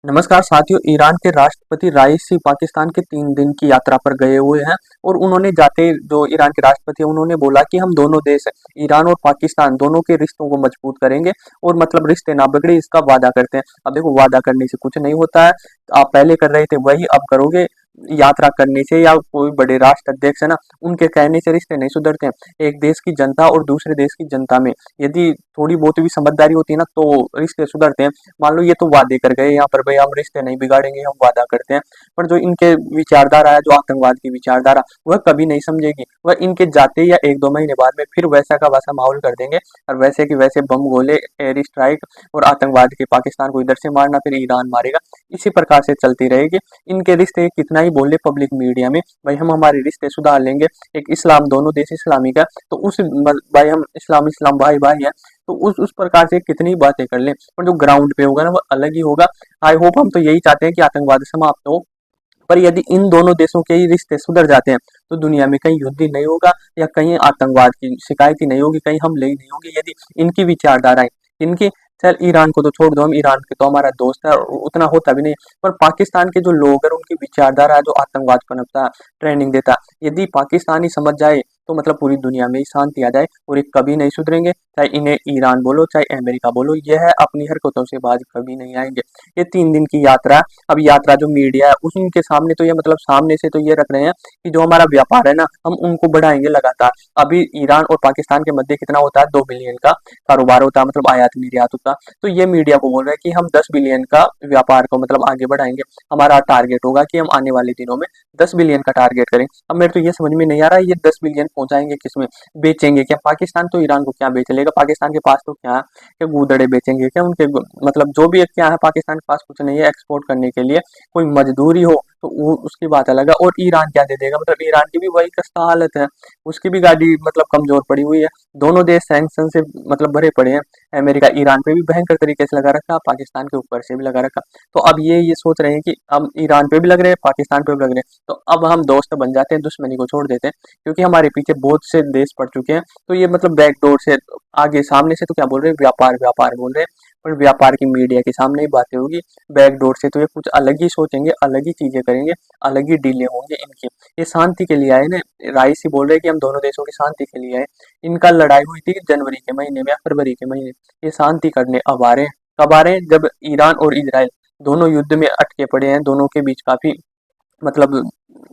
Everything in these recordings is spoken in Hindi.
नमस्कार साथियों। ईरान के राष्ट्रपति राइसी पाकिस्तान के 3 दिन की यात्रा पर गए हुए हैं और उन्होंने जाते जो ईरान के राष्ट्रपति हैं उन्होंने बोला कि हम दोनों देश ईरान और पाकिस्तान दोनों के रिश्तों को मजबूत करेंगे और मतलब रिश्ते ना बिगड़े इसका वादा करते हैं। अब देखो, वादा करने से कुछ नहीं होता है। आप पहले कर रहे थे वही अब करोगे। यात्रा करने से या कोई बड़े राष्ट्र अध्यक्ष है ना, उनके कहने से रिश्ते नहीं सुधरते हैं। एक देश की जनता और दूसरे देश की जनता में यदि थोड़ी बहुत भी समझदारी होती है ना तो रिश्ते सुधरते हैं। मान लो ये तो वादे कर गए यहाँ पर, भाई हम रिश्ते नहीं बिगाड़ेंगे, हम वादा करते हैं। पर जो इनके विचारधारा है, जो आतंकवाद की विचारधारा, वह कभी नहीं समझेगी। वह इनके जाते या 1-2 महीने बाद में फिर वैसा का वैसा माहौल कर देंगे और वैसे की वैसे बम गोले, एयर स्ट्राइक और आतंकवाद के पाकिस्तान को इधर से मारना फिर ईरान मारेगा। इसी प्रकार से चलती रहेगी। इनके रिश्ते कितना ही बोले पब्लिक मीडिया में भाई हम हमारे रिश्ते सुधार लेंगे, एक इस्लाम, दोनों देश इस्लामी का, तो उस भाई हम इस्लाम इस्लाम भाई भाई है, तो उस प्रकार से कितनी बातें कर लें, पर जो ग्राउंड पे होगा ना वो अलग ही होगा। आई होप, हम तो यही चाहते हैं कि आतंकवाद समाप्त हो। पर यदि इन दोनों देशों के ही रिश्ते सुधर जाते हैं तो दुनिया में कहीं युद्ध ही नहीं होगा या कहीं आतंकवाद की शिकायत ही नहीं होगी, कहीं हमले ही नहीं होंगे। यदि इनकी विचारधाराएं, इनकी, चल ईरान को तो छोड़ दो, हम ईरान के तो हमारा दोस्त है और उतना होता भी नहीं, पर पाकिस्तान के जो लोग हैं उनकी विचारधारा है जो आतंकवाद पनपता है, ट्रेनिंग देता है, यदि पाकिस्तान ही समझ जाए तो मतलब पूरी दुनिया में ही शांति आ जाए और ये कभी नहीं सुधरेंगे। चाहे इन्हें ईरान बोलो चाहे अमेरिका बोलो, यह है अपनी हरकतों से बाज कभी नहीं आएंगे। ये 3 दिन की यात्रा है। अब यात्रा जो मीडिया है उनके सामने तो ये मतलब सामने से तो ये रख रहे हैं कि जो हमारा व्यापार है ना हम उनको बढ़ाएंगे लगातार। अभी ईरान और पाकिस्तान के मध्य कितना होता है, 2 बिलियन का कारोबार होता है, मतलब आयात निर्यात होता है। तो ये मीडिया को बोल रहे हैं कि हम 10 बिलियन का व्यापार को मतलब आगे बढ़ाएंगे। हमारा टारगेट होगा कि हम आने वाले दिनों में 10 बिलियन का टारगेट करें। अब मेरे तो ये समझ में नहीं आ रहा है ये 10 बिलियन पहुंचाएंगे किसमें, बेचेंगे क्या? पाकिस्तान तो ईरान को क्या बेच लेगा? पाकिस्तान के पास तो क्या है, क्या गूदड़े बेचेंगे क्या उनके? मतलब जो भी क्या है, पाकिस्तान के पास कुछ नहीं है एक्सपोर्ट करने के लिए। कोई मजदूरी हो तो वो उसकी बात अलग है। और ईरान क्या दे देगा? मतलब ईरान की भी वही खस्ता हालत है, उसकी भी गाड़ी मतलब कमजोर पड़ी हुई है। दोनों देश सैंक्शन से मतलब भरे पड़े हैं। अमेरिका ईरान पे भी भयंकर तरीके से लगा रखा, पाकिस्तान के ऊपर से भी लगा रखा। तो अब ये सोच रहे हैं कि हम ईरान पे भी लग रहे हैं, पाकिस्तान पे भी लग रहे हैं, तो अब हम दोस्त बन जाते हैं, दुश्मनी को छोड़ देते हैं, क्योंकि हमारे पीछे बहुत से देश पड़ चुके हैं। तो ये मतलब बैकडोर से आगे, सामने से तो क्या बोल रहे हैं, व्यापार व्यापार बोल रहे हैं, पर व्यापार की मीडिया के सामने ही बातें होगी। बैकडोर से तो ये कुछ अलग ही सोचेंगे, अलग ही चीजें करेंगे, अलग ही डीले होंगे इनकी। ये शांति के लिए आए ना, राइसी बोल रहे हैं कि हम दोनों देशों की शांति के लिए आए। इनका लड़ाई हुई थी जनवरी के महीने में या फरवरी के महीने। ये शांति करने अब आ रहे हैं। कब आ रहे हैं? जब ईरान और इजराइल दोनों युद्ध में अटके पड़े हैं, दोनों के बीच काफी मतलब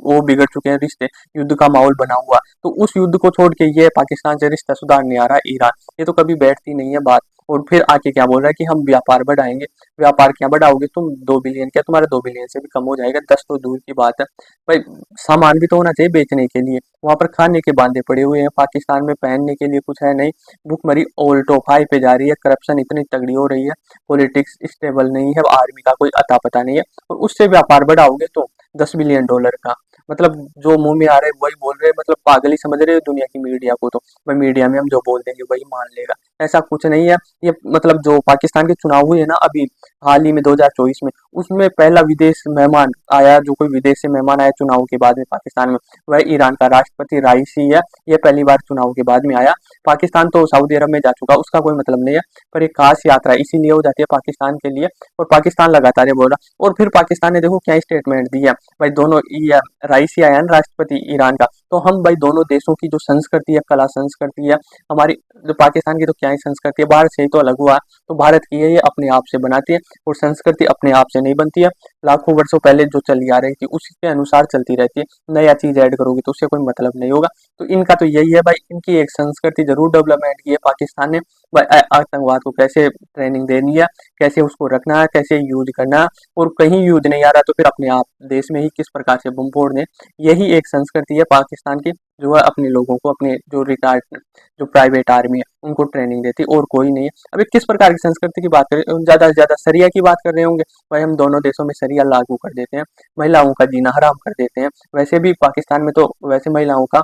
वो बिगड़ चुके हैं रिश्ते, युद्ध का माहौल बना हुआ। तो उस युद्ध को छोड़ के ये पाकिस्तान से रिश्ता सुधारने आ रहा है ईरान। ये तो कभी बैठती नहीं है बात। और फिर आके क्या बोल रहा है कि हम व्यापार बढ़ाएंगे। व्यापार क्या बढ़ाओगे तुम? 2 बिलियन, क्या तुम्हारा 2 बिलियन से भी कम हो जाएगा? 10 तो दूर की बात है। भाई सामान भी तो होना चाहिए बेचने के लिए। वहां पर खाने के बांधे पड़े हुए हैं, पाकिस्तान में पहनने के लिए कुछ है नहीं। भुखमरी ऑल टॉप हाई पे जा रही है, करप्शन इतनी तगड़ी हो रही है, पॉलिटिक्स स्टेबल नहीं है, आर्मी का कोई अता पता नहीं है। और उससे व्यापार बढ़ाओगे तो $10 बिलियन का, मतलब जो मुंह में आ रहे वही बोल रहे हैं, मतलब पागल ही समझ रहे हो दुनिया की मीडिया को। तो भाई मीडिया में हम जो बोल देंगे वही मान लेगा, ऐसा कुछ नहीं है। ये मतलब जो पाकिस्तान के चुनाव हुए ना अभी हाल ही में 2024 में, उसमें पहला विदेश मेहमान आया, जो कोई विदेश से मेहमान आया चुनाव के बाद में पाकिस्तान में, वह ईरान का राष्ट्रपति राइसी है। ये पहली बार चुनाव के बाद में आया। पाकिस्तान तो सऊदी अरब में जा चुका, उसका कोई मतलब नहीं है, पर एक खास यात्रा इसीलिए हो जाती है पाकिस्तान के लिए। और पाकिस्तान लगातार ये बोल रहा। और फिर पाकिस्तान ने देखो क्या स्टेटमेंट दी है भाई, दोनों ये राइसी आया ना राष्ट्रपति ईरान का, तो हम भाई दोनों देशों की जो संस्कृति है, कला संस्कृति है हमारी, जो पाकिस्तान की तो क्या ही संस्कृति है, भारत से ही तो अलग हुआ। तो भारत की है ये अपने आप से बनाती है, और संस्कृति अपने आप से नहीं बनती है। लाखों वर्षों पहले जो चली आ रही थी उसी के अनुसार चलती रहती है। नया चीज ऐड करोगे तो उससे कोई मतलब नहीं होगा। तो इनका तो यही है भाई, इनकी एक संस्कृति जरूर डेवलपमेंट की है पाकिस्तान ने भाई। आतंकवाद को कैसे ट्रेनिंग देनी है, कैसे उसको रखना है, कैसे यूज करना है, और कहीं यूज नहीं आ रहा तो फिर अपने आप देश में ही किस प्रकार से बम फोड़ दें। यही एक संस्कृति है पाकिस्तान की, जो है अपने लोगों को, अपने जो रिटायर्ड जो प्राइवेट आर्मी है उनको ट्रेनिंग देती, और कोई नहीं है। अभी किस प्रकार की संस्कृति की बात करें, ज्यादा से ज्यादा सरिया की बात कर रहे होंगे। भाई हम दोनों देशों में सरिया लागू कर देते हैं, महिलाओं का जीना हराम कर देते हैं। वैसे भी पाकिस्तान में तो वैसे महिलाओं का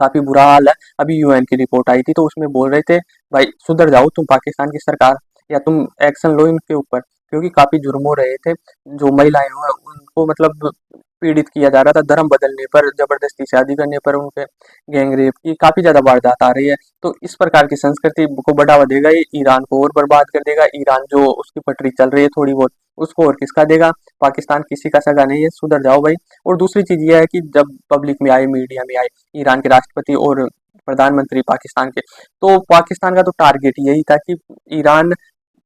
काफी बुरा हाल है। अभी यूएन की रिपोर्ट आई थी तो उसमें बोल रहे थे भाई सुधर जाओ तुम पाकिस्तान की सरकार, या तुम एक्शन लो इनके ऊपर, क्योंकि काफी जुर्म हो रहे थे। जो महिलाएं हैं उनको मतलब पीड़ित किया जा रहा था, धर्म बदलने पर, ज़बरदस्ती शादी करने पर, उनके गैंग रेप की काफ़ी ज़्यादा वारदात आ रही है। तो इस प्रकार की संस्कृति को बढ़ावा देगा ये, ईरान को और बर्बाद कर देगा। ईरान जो उसकी पटरी चल रही है थोड़ी बहुत, उसको और खिसका देगा। पाकिस्तान किसी का सगा नहीं है, सुधर जाओ भाई। और दूसरी चीज़ ये है कि जब पब्लिक में आए, मीडिया में आए ईरान के राष्ट्रपति और प्रधानमंत्री पाकिस्तान के, तो पाकिस्तान का तो टारगेट यही था कि ईरान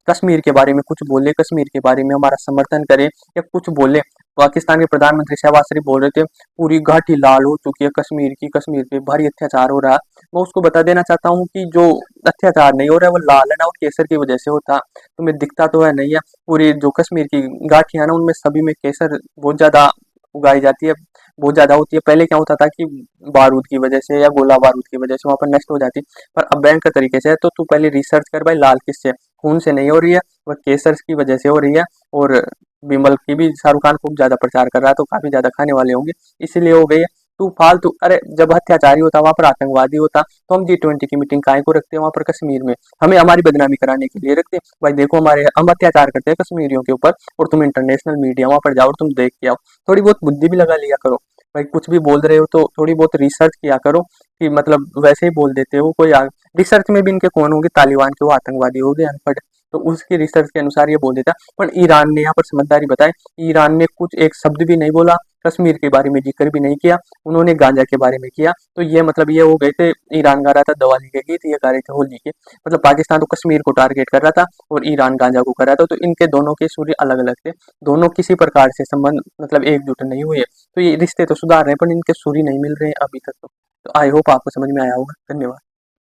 कश्मीर के बारे में कुछ बोले, कश्मीर के बारे में हमारा समर्थन करे या कुछ बोले। पाकिस्तान के प्रधानमंत्री शहबाज शरीफ बोल रहे थे पूरी घाटी लाल हो चुकी है कश्मीर की, कश्मीर पे भारी अत्याचार हो रहा है। मैं उसको बता देना चाहता हूँ कि जो अत्याचार नहीं हो रहा है वो लाल है ना, वो केसर की वजह से होता। तुम्हें दिखता तो है नहीं है। पूरी जो कश्मीर की घाटियां है ना, उनमें सभी में केसर बहुत ज्यादा उगाई जाती है, बहुत ज्यादा होती है। पहले क्या होता था कि बारूद की वजह से या गोला बारूद की वजह से वहां पर नष्ट हो जाती, पर अब भयंकर तरीके से है। तो तू पहले रिसर्च कर भाई, लाल किससे, खून से नहीं हो रही है, वह केसर की वजह से हो रही है। और विमल की भी शाहरुख खान खूब ज्यादा प्रचार कर रहा है, तो काफी ज्यादा खाने वाले होंगे, इसीलिए हो गई है। तू फालतू, अरे जब हत्याचारी होता वहां पर आतंकवादी होता तो हम G20 की मीटिंग काहे को रखते हैं वहां पर कश्मीर में, हमें हमारी बदनामी कराने के लिए रखते हैं। भाई देखो हमारे हम अत्याचार करते हैं कश्मीरियों के ऊपर, और तुम इंटरनेशनल मीडिया वहां पर जाओ और तुम देख के आओ। थोड़ी बहुत बुद्धि भी लगा लिया करो भाई, कुछ भी बोल रहे हो तो थोड़ी बहुत रिसर्च किया करो कि मतलब वैसे ही बोल देते हो कोई रिसर्च में भी इनके कौन होंगे, तालिबान के वो आतंकवादी हो गए अनपढ़, तो उसकी रिसर्च के अनुसार ये बोल देता। पर ईरान ने यहाँ पर समझदारी बताई, ईरान ने कुछ एक शब्द भी नहीं बोला, कश्मीर के बारे में जिक्र भी नहीं किया, उन्होंने गांजा के बारे में किया। तो ये मतलब ये हो गए थे, ईरान गा रहा था दिवाली के गीत, ये गा रहे थे होली के। मतलब पाकिस्तान तो कश्मीर को टारगेट कर रहा था और ईरान गांजा को कर रहा था, तो इनके दोनों के सूर्य अलग अलग थे, दोनों किसी प्रकार से संबंध मतलब एकजुट नहीं हुए। तो ये रिश्ते तो सुधार रहे हैं पर इनके सूर्य नहीं मिल रहे हैं अभी तक। तो आई होप आपको समझ में आया होगा। धन्यवाद।